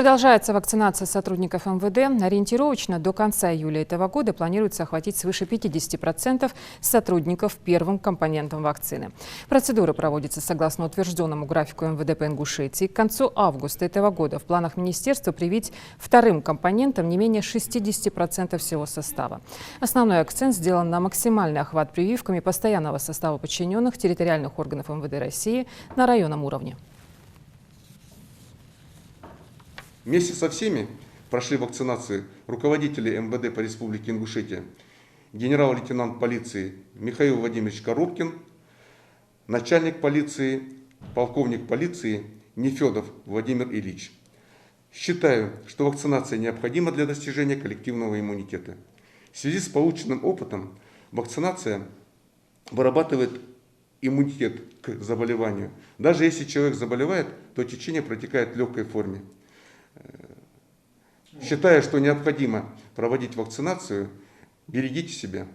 Продолжается вакцинация сотрудников МВД. Ориентировочно до конца июля этого года планируется охватить свыше 50% сотрудников первым компонентом вакцины. Процедура проводится согласно утвержденному графику МВД по Ингушетии. К концу августа этого года в планах министерства привить вторым компонентом не менее 60% всего состава. Основной акцент сделан на максимальный охват прививками постоянного состава подчиненных территориальных органов МВД России на районном уровне. Вместе со всеми прошли вакцинации руководители МВД по Республике Ингушетия, генерал-лейтенант полиции Михаил Владимирович Коробкин, начальник полиции, полковник полиции Нефедов Владимир Ильич. Считаю, что вакцинация необходима для достижения коллективного иммунитета. В связи с полученным опытом вакцинация вырабатывает иммунитет к заболеванию. Даже если человек заболевает, то течение протекает в легкой форме. Считая, что необходимо проводить вакцинацию, берегите себя.